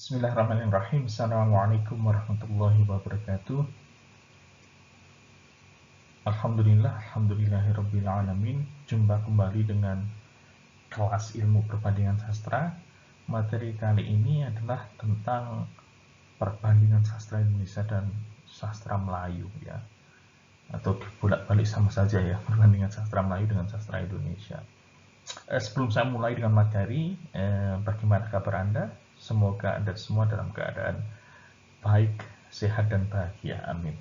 Bismillahirrahmanirrahim. Assalamualaikum warahmatullahi wabarakatuh. Alhamdulillahirrabbilalamin. Jumpa kembali dengan kelas ilmu perbandingan sastra. Materi kali ini adalah tentang perbandingan sastra Indonesia dan sastra Melayu, ya, atau bolak-balik sama saja, ya, perbandingan sastra Melayu dengan sastra Indonesia. Sebelum saya mulai dengan materi, bagaimana kabar Anda? Semoga Anda semua dalam keadaan baik, sehat, dan bahagia. Amin.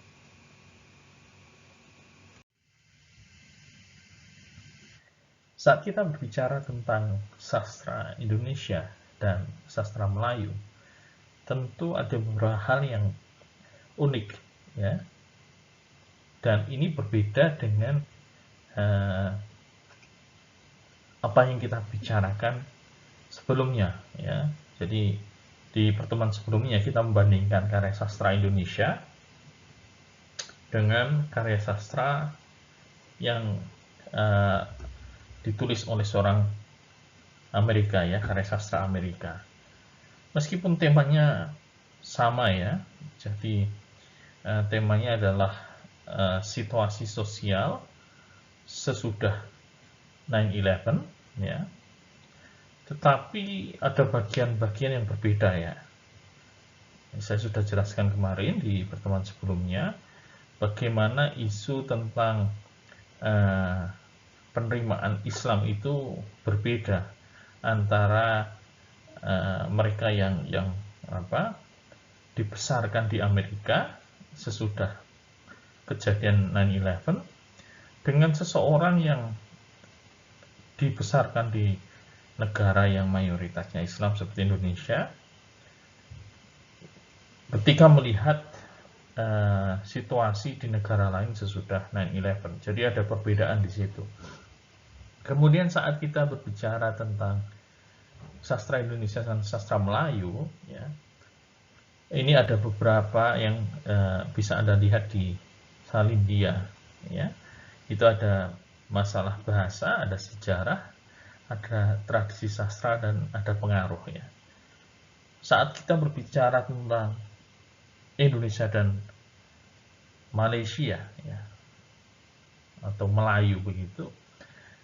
Saat kita berbicara tentang sastra Indonesia dan sastra Melayu, tentu ada beberapa hal yang unik, ya. Dan ini berbeda dengan apa yang kita bicarakan sebelumnya, ya. Jadi di pertemuan sebelumnya kita membandingkan karya sastra Indonesia dengan karya sastra yang ditulis oleh seorang Amerika, ya, karya sastra Amerika. Meskipun temanya sama, ya. Jadi temanya adalah situasi sosial sesudah 9/11, ya. Tetapi ada bagian-bagian yang berbeda, ya. Saya sudah jelaskan kemarin di pertemuan sebelumnya bagaimana isu tentang penerimaan Islam itu berbeda antara mereka yang dibesarkan di Amerika sesudah kejadian 9/11 dengan seseorang yang dibesarkan di negara yang mayoritasnya Islam seperti Indonesia, ketika melihat situasi di negara lain sesudah 9/11. Jadi ada perbedaan di situ. Kemudian saat kita berbicara tentang sastra Indonesia dan sastra Melayu, ya, ini ada beberapa yang bisa Anda lihat di Salindia, ya. Itu ada masalah bahasa, ada sejarah, ada tradisi sastra, dan ada pengaruh, ya. Saat kita berbicara tentang Indonesia dan Malaysia, ya, atau Melayu begitu,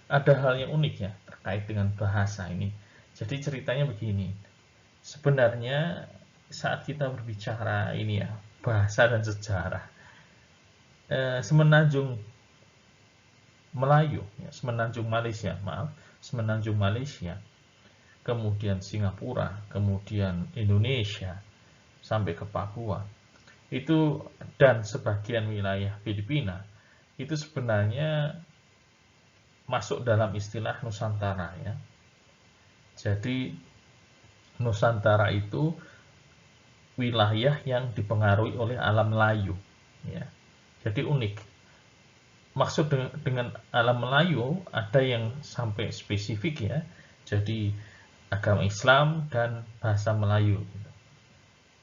ada hal yang unik, ya, terkait dengan bahasa ini. Jadi ceritanya begini, sebenarnya saat kita berbicara ini, ya, bahasa dan sejarah, Semenanjung Melayu, ya, Semenanjung Malaysia, kemudian Singapura, kemudian Indonesia, sampai ke Papua, itu, dan sebagian wilayah Filipina, itu sebenarnya masuk dalam istilah Nusantara, ya. Jadi Nusantara itu wilayah yang dipengaruhi oleh alam Melayu, ya. Jadi unik. Maksud dengan alam Melayu ada yang sampai spesifik, ya. Jadi agama Islam dan bahasa Melayu.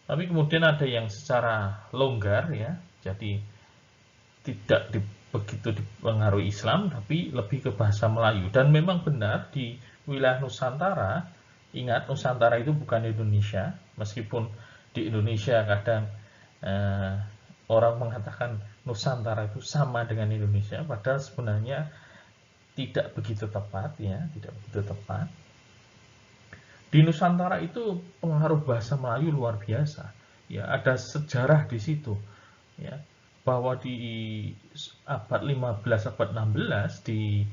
Tapi kemudian ada yang secara longgar, ya. Jadi tidak begitu dipengaruhi Islam, tapi lebih ke bahasa Melayu. Dan memang benar di wilayah Nusantara, ingat Nusantara itu bukan Indonesia, meskipun di Indonesia kadang orang mengatakan Nusantara itu sama dengan Indonesia, padahal sebenarnya tidak begitu tepat, ya, tidak begitu tepat. Di Nusantara itu pengaruh bahasa Melayu luar biasa, ya. Ada sejarah di situ, ya, bahwa di abad 15, abad 16 di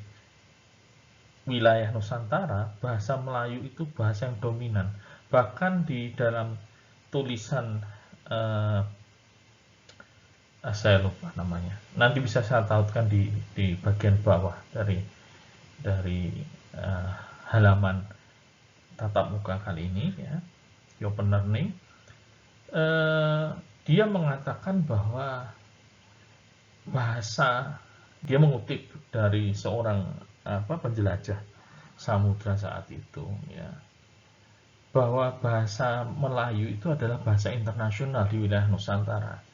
wilayah Nusantara bahasa Melayu itu bahasa yang dominan. Bahkan di dalam tulisan saya lupa namanya. Nanti bisa saya tautkan di bagian bawah dari halaman tatap muka kali ini, ya, Open Learning. Dia mengatakan bahwa bahasa, dia mengutip dari seorang penjelajah samudra saat itu, ya, bahwa bahasa Melayu itu adalah bahasa internasional di wilayah Nusantara,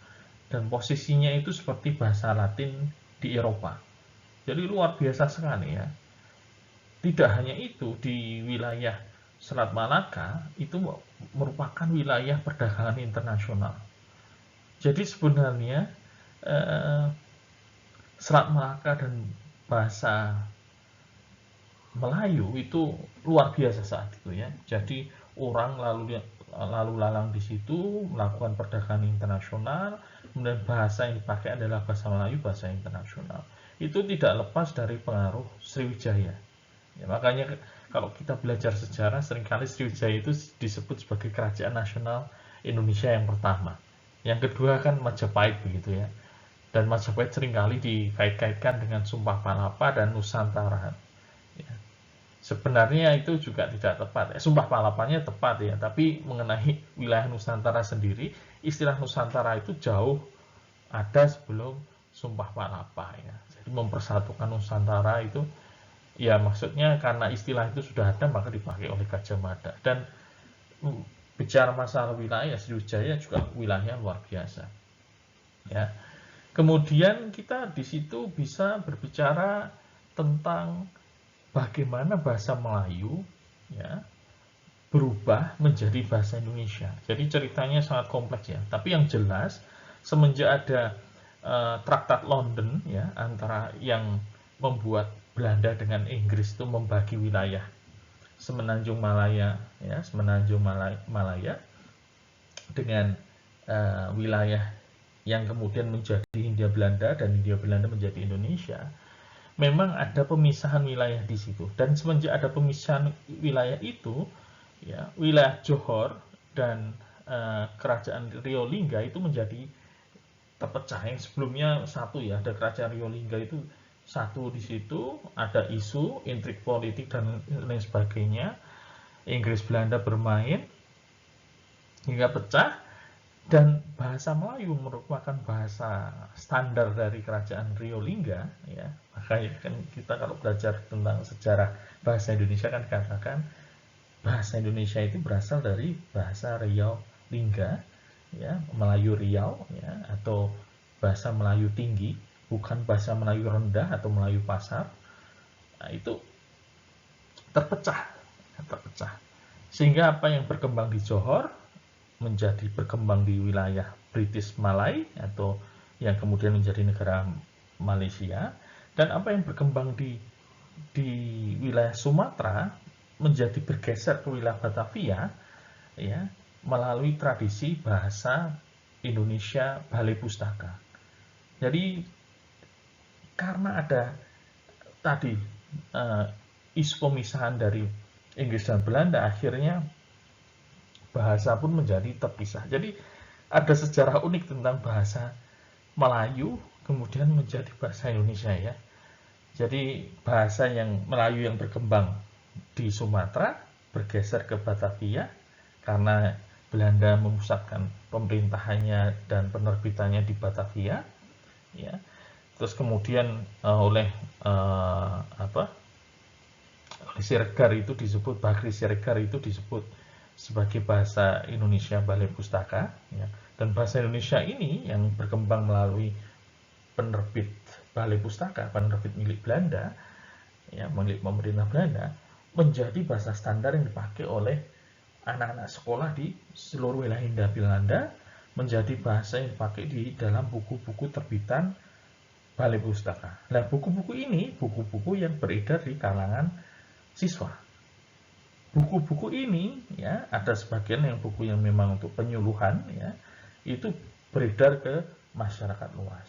dan posisinya itu seperti bahasa Latin di Eropa. Jadi luar biasa sekali, ya. Tidak hanya itu, di wilayah Selat Malaka itu merupakan wilayah perdagangan internasional. Jadi sebenarnya Selat Malaka dan bahasa Melayu itu luar biasa saat itu ya. Jadi orang lalu lalang di situ melakukan perdagangan internasional, kemudian bahasa yang dipakai adalah bahasa Melayu, bahasa internasional. Itu tidak lepas dari pengaruh Sriwijaya. Ya, makanya kalau kita belajar sejarah, seringkali Sriwijaya itu disebut sebagai kerajaan nasional Indonesia yang pertama. Yang kedua kan Majapahit begitu ya. Dan Majapahit seringkali dikait-kaitkan dengan Sumpah Palapa dan Nusantara. Ya. Sebenarnya itu juga tidak tepat. Sumpah Palapanya tepat ya, tapi mengenai wilayah Nusantara sendiri, istilah Nusantara itu jauh ada sebelum Sumpah Palapa ya. Jadi mempersatukan Nusantara itu ya maksudnya karena istilah itu sudah ada maka dipakai oleh Gajah Mada. Dan bicara masalah wilayah, Sriwijaya juga wilayahnya luar biasa. Ya. Kemudian kita di situ bisa berbicara tentang bagaimana bahasa Melayu ya berubah menjadi bahasa Indonesia. Jadi ceritanya sangat kompleks ya. Tapi yang jelas semenjak ada Traktat London ya antara yang membuat Belanda dengan Inggris itu membagi wilayah Semenanjung Malaya ya, Semenanjung Malaya dengan wilayah yang kemudian menjadi Hindia Belanda dan Hindia Belanda menjadi Indonesia. Memang ada pemisahan wilayah di situ, dan semenjak ada pemisahan wilayah itu ya, wilayah Johor dan kerajaan Rio Lingga itu menjadi terpecah. Yang sebelumnya satu ya, ada kerajaan Rio Lingga itu satu di situ, ada isu intrik politik dan lain sebagainya. Inggris Belanda bermain hingga pecah. Dan bahasa Melayu merupakan bahasa standar dari kerajaan Rio Lingga ya. Makanya kan kita kalau belajar tentang sejarah bahasa Indonesia kan dikatakan bahasa Indonesia itu berasal dari bahasa Riau Lingga ya, Melayu Riau ya, atau bahasa Melayu tinggi, bukan bahasa Melayu rendah atau Melayu pasar. Nah, itu terpecah. Sehingga apa yang berkembang di Johor menjadi berkembang di wilayah British Malay atau yang kemudian menjadi negara Malaysia, dan apa yang berkembang di wilayah Sumatera menjadi bergeser ke wilayah Batavia ya melalui tradisi bahasa Indonesia Balai Pustaka. Jadi karena ada tadi isu pemisahan dari Inggris dan Belanda, akhirnya bahasa pun menjadi terpisah. Jadi ada sejarah unik tentang bahasa Melayu kemudian menjadi bahasa Indonesia ya. Jadi bahasa yang Melayu yang berkembang di Sumatera bergeser ke Batavia karena Belanda memusatkan pemerintahannya dan penerbitannya di Batavia ya. Terus kemudian oleh Siregar itu disebut, Bagri Siregar itu disebut sebagai bahasa Indonesia Balai Pustaka ya. Dan bahasa Indonesia ini yang berkembang melalui penerbit Balai Pustaka, penerbit milik Belanda ya, milik pemerintah Belanda, menjadi bahasa standar yang dipakai oleh anak-anak sekolah di seluruh wilayah Hindia Belanda, menjadi bahasa yang dipakai di dalam buku-buku terbitan Balai Pustaka. Nah, buku-buku ini buku-buku yang beredar di kalangan siswa. Buku-buku ini ya, ada sebagian yang buku yang memang untuk penyuluhan ya, itu beredar ke masyarakat luas.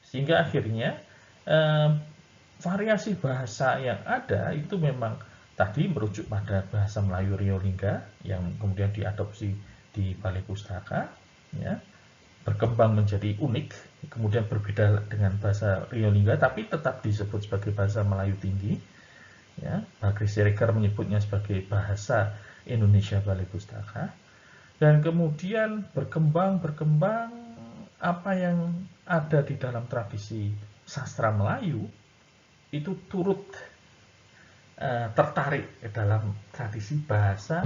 Sehingga akhirnya variasi bahasa yang ada itu memang tadi merujuk pada bahasa Melayu Rio Lingga yang kemudian diadopsi di Balai Pustaka ya, berkembang menjadi unik, kemudian berbeda dengan bahasa Rio Lingga tapi tetap disebut sebagai bahasa Melayu tinggi. Ya, Bagri Siregar menyebutnya sebagai bahasa Indonesia Balai Pustaka, dan kemudian berkembang apa yang ada di dalam tradisi sastra Melayu itu turut tertarik ke dalam tradisi bahasa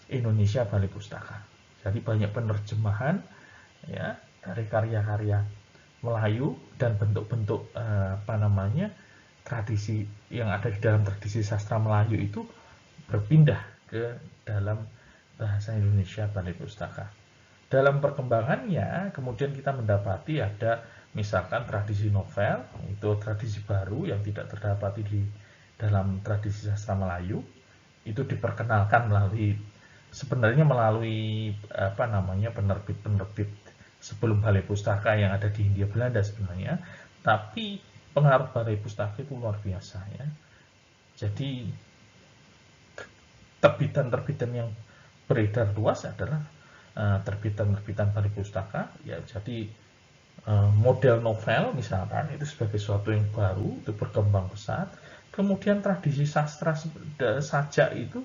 Indonesia Balai Pustaka. Jadi banyak penerjemahan ya dari karya-karya Melayu dan bentuk-bentuk tradisi yang ada di dalam tradisi sastra Melayu itu berpindah ke dalam bahasa Indonesia Balai Pustaka. Dalam perkembangannya, kemudian kita mendapati ada misalkan tradisi novel, itu tradisi baru yang tidak terdapati di dalam tradisi sastra Melayu, itu diperkenalkan sebenarnya melalui penerbit-penerbit sebelum Balai Pustaka yang ada di Hindia Belanda sebenarnya, tapi pengaruh Balai Pustaka itu luar biasa ya. Jadi terbitan-terbitan yang beredar luas adalah terbitan-terbitan Balai Pustaka ya. Jadi model novel misalkan itu sebagai sesuatu yang baru, itu berkembang pesat. Kemudian tradisi sastra sajak itu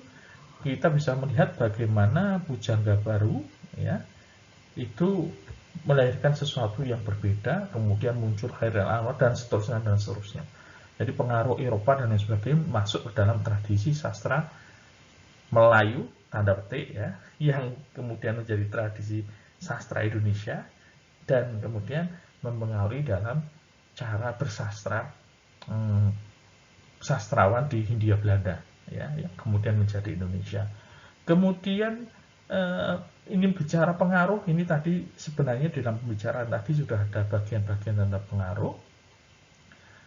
kita bisa melihat bagaimana pujangga baru ya itu melahirkan sesuatu yang berbeda, kemudian muncul Khairil Anwar dan seterusnya dan seterusnya. Jadi pengaruh Eropa dan lain sebagainya masuk ke dalam tradisi sastra Melayu tanda petik ya, yang kemudian menjadi tradisi sastra Indonesia dan kemudian mempengaruhi dalam cara bersastra sastrawan di Hindia Belanda ya, yang kemudian menjadi Indonesia. Kemudian ini bicara pengaruh, ini tadi sebenarnya dalam pembicaraan tadi sudah ada bagian-bagian tentang pengaruh.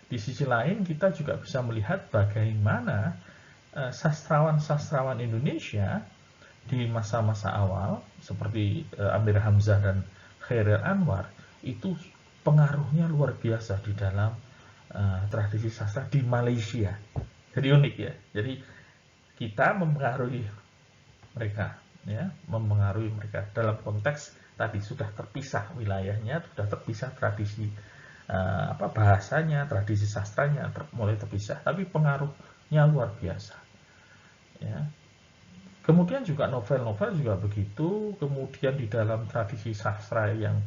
Di sisi lain kita juga bisa melihat bagaimana sastrawan-sastrawan Indonesia di masa-masa awal seperti Amir Hamzah dan Khairil Anwar itu pengaruhnya luar biasa di dalam tradisi sastra di Malaysia. Jadi unik ya. Jadi kita mempengaruhi mereka ya, mempengaruhi mereka dalam konteks tadi sudah terpisah wilayahnya, sudah terpisah tradisi bahasanya, tradisi sastranya mulai terpisah, tapi pengaruhnya luar biasa ya. Kemudian juga novel-novel juga begitu. Kemudian di dalam tradisi sastra yang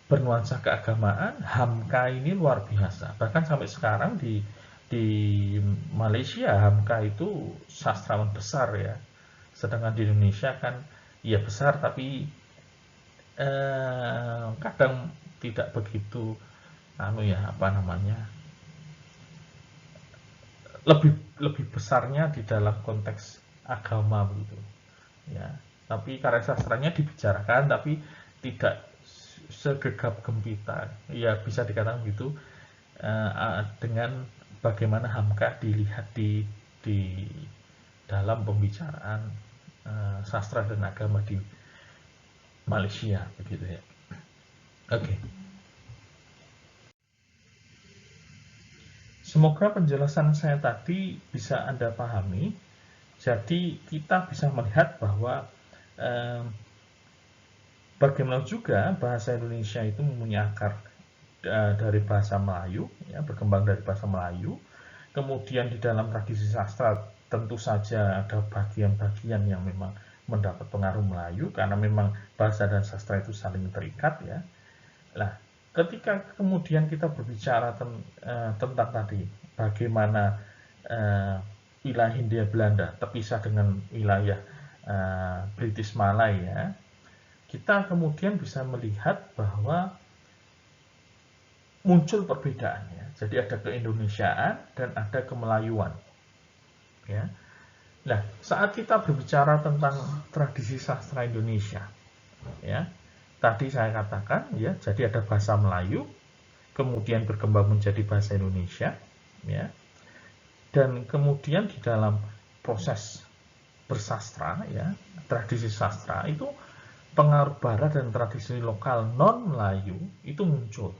bernuansa keagamaan, Hamka ini luar biasa. Bahkan sampai sekarang di Malaysia Hamka itu sastrawan besar ya. Sedangkan di Indonesia kan ya besar tapi kadang tidak begitu lebih besarnya di dalam konteks agama begitu ya. Tapi karya sastranya dibicarakan tapi tidak segegap gempita ya, bisa dikatakan gitu dengan bagaimana Hamka dilihat di dalam pembicaraan sastra dan agama di Malaysia begitu ya. Oke. Semoga penjelasan saya tadi bisa Anda pahami. Jadi kita bisa melihat bahwa bagaimana juga bahasa Indonesia itu mempunyai akar dari bahasa Melayu, ya, berkembang dari bahasa Melayu. Kemudian di dalam tradisi sastra tentu saja ada bagian-bagian yang memang mendapat pengaruh Melayu karena memang bahasa dan sastra itu saling terikat ya. Nah, ketika kemudian kita berbicara tentang tadi bagaimana wilayah Hindia Belanda terpisah dengan wilayah British Malay ya, kita kemudian bisa melihat bahwa muncul perbedaannya. Jadi ada keindonesiaan dan ada kemelayuan. Ya. Nah, saat kita berbicara tentang tradisi sastra Indonesia, ya, tadi saya katakan ya, jadi ada bahasa Melayu, kemudian berkembang menjadi bahasa Indonesia, ya, dan kemudian di dalam proses bersastra, ya, tradisi sastra itu pengaruh Barat dan tradisi lokal non Melayu itu muncul.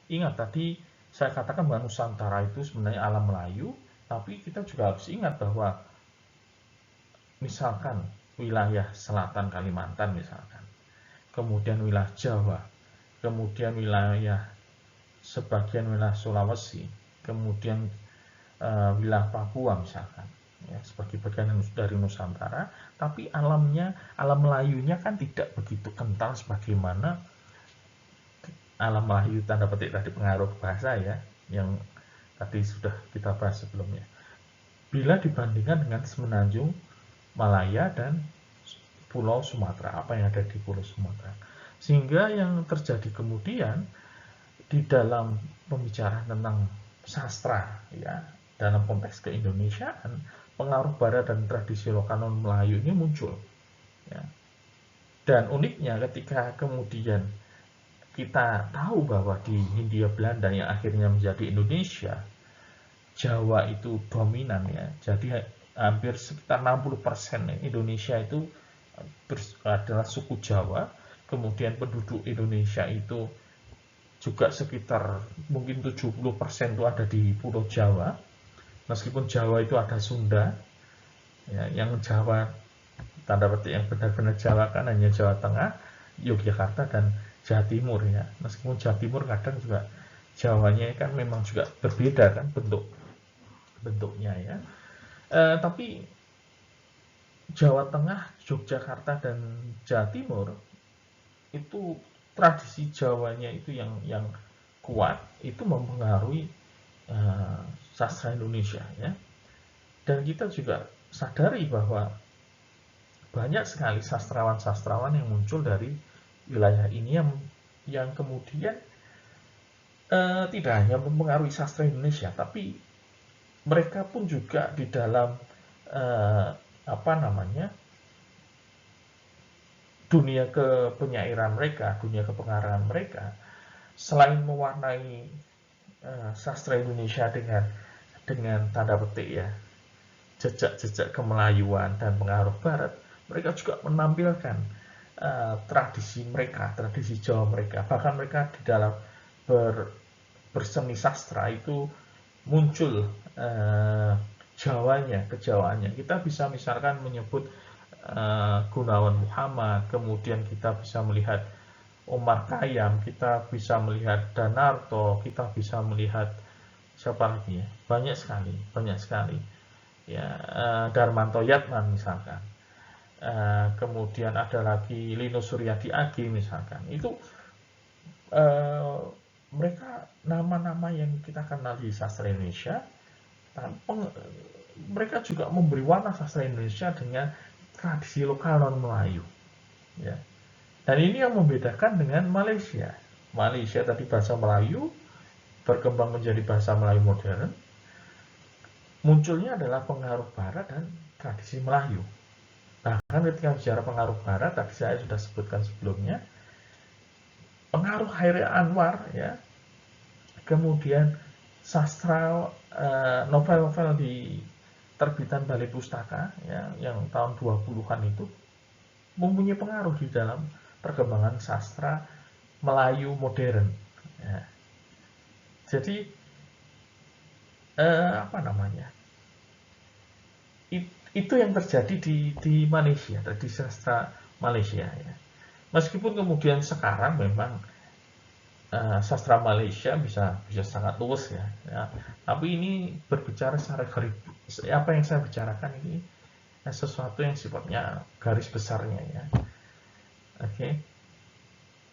Ingat tadi saya katakan bahwa Nusantara itu sebenarnya alam Melayu, tapi kita juga harus ingat bahwa misalkan wilayah selatan Kalimantan misalkan, kemudian wilayah Jawa, kemudian sebagian wilayah Sulawesi, kemudian wilayah Papua misalkan, ya, sebagai bagian dari Nusantara, tapi alam Melayunya kan tidak begitu kental sebagaimana alam Melayu tanda petik tadi pengaruh bahasa ya, yang tadi sudah kita bahas sebelumnya. Bila dibandingkan dengan Semenanjung Malaya dan Pulau Sumatera, apa yang ada di Pulau Sumatera. Sehingga yang terjadi kemudian di dalam pembicaraan tentang sastra ya, dalam konteks keindonesiaan, pengaruh Barat dan tradisi lokal non Melayu ini muncul. Ya. Dan uniknya ketika kemudian kita tahu bahwa di Hindia Belanda yang akhirnya menjadi Indonesia, Jawa itu dominan ya. Jadi hampir sekitar 60% Indonesia itu adalah suku Jawa. Kemudian penduduk Indonesia itu juga sekitar mungkin 70% itu ada di Pulau Jawa. Meskipun Jawa itu ada Sunda, ya, yang Jawa tanda petik yang benar-benar Jawa kan hanya Jawa Tengah, Yogyakarta dan Jawa Timur ya. Meskipun Jawa Timur kadang juga Jawanya kan memang juga berbeda kan bentuknya ya. Tapi Jawa Tengah, Yogyakarta dan Jawa Timur itu tradisi Jawanya itu yang kuat, itu mempengaruhi sastra Indonesia ya. Dan kita juga sadari bahwa banyak sekali sastrawan-sastrawan yang muncul dari wilayah ini yang kemudian tidak hanya mempengaruhi sastra Indonesia, tapi mereka pun juga di dalam dunia kepenyairan mereka, dunia kepengarang mereka, selain mewarnai sastra Indonesia dengan tanda petik ya jejak-jejak kemelayuan dan pengaruh Barat, mereka juga menampilkan tradisi mereka, tradisi Jawa mereka. Bahkan mereka di dalam berseni sastra itu muncul Jawanya, kejawaannya. Kita bisa misalkan menyebut Gunawan Muhammad, kemudian kita bisa melihat Omar Khayyam, kita bisa melihat Danarto, kita bisa melihat siapa lagi ya? Banyak sekali. Ya, Darmanto Yatman misalkan. Kemudian ada lagi Lino Suryadi Agi misalkan. Itu mereka nama-nama yang kita kenal di sastra Indonesia. Mereka juga memberi warna sastra Indonesia dengan tradisi lokal non Melayu. Ya. Dan ini yang membedakan dengan Malaysia. Malaysia tadi bahasa Melayu berkembang menjadi bahasa Melayu modern. Munculnya adalah pengaruh Barat dan tradisi Melayu. Bahkan ketika bicara pengaruh Barat, tadi saya sudah sebutkan sebelumnya, pengaruh Hairi Anwar, ya, kemudian sastra novel-novel di terbitan Balai Pustaka, ya, yang tahun 20-an itu mempunyai pengaruh di dalam perkembangan sastra Melayu modern. Ya. Jadi itu yang terjadi di Malaysia, di sastra Malaysia ya. Meskipun kemudian sekarang memang sastra Malaysia bisa sangat luas ya, tapi ini berbicara secara apa yang saya bicarakan ini sesuatu yang sifatnya garis besarnya ya. Oke.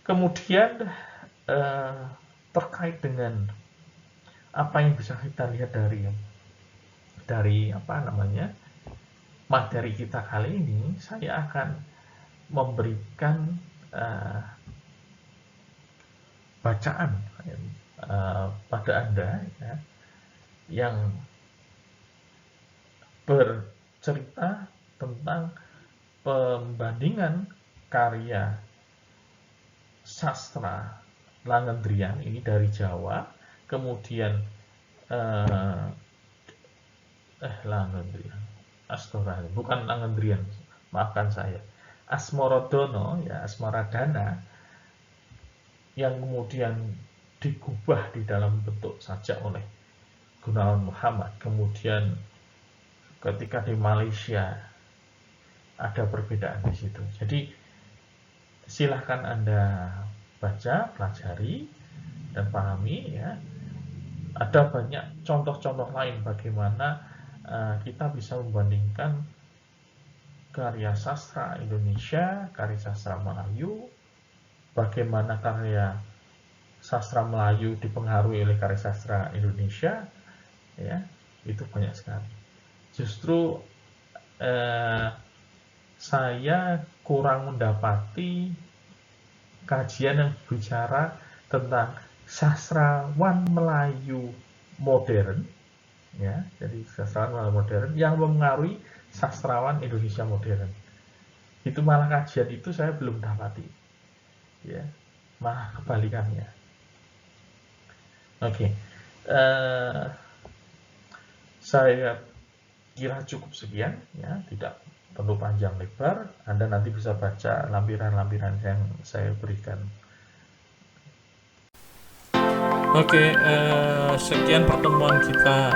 Kemudian terkait dengan apa yang bisa kita lihat dari materi kita kali ini, saya akan memberikan bacaan pada Anda ya, yang bercerita tentang pembandingan karya sastra Langendrian ini dari Jawa, kemudian Langendrian, bukan Langendrian, maafkan saya, Asmorodono ya, Asmoradana, yang kemudian digubah di dalam bentuk sajak oleh Gunawan Muhammad. Kemudian ketika di Malaysia ada perbedaan di situ. Jadi silahkan Anda baca, pelajari, dan pahami ya. Ada banyak contoh-contoh lain bagaimana kita bisa membandingkan karya sastra Indonesia, karya sastra Melayu, bagaimana karya sastra Melayu dipengaruhi oleh karya sastra Indonesia, ya, itu banyak sekali. Justru saya kurang mendapati kajian yang bicara tentang sastrawan Melayu modern, ya. jadi sastrawan modern yang mempengaruhi sastrawan Indonesia modern. Itu malah kajian itu saya belum dapati, ya, malah kebalikannya. Oke, saya kira cukup sekian, ya, tidak perlu panjang lebar. Anda nanti bisa baca lampiran-lampiran yang saya berikan. Oke, sekian pertemuan kita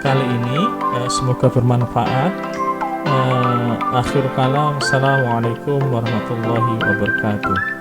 kali ini. Semoga bermanfaat. Akhir kalam, assalamualaikum warahmatullahi wabarakatuh.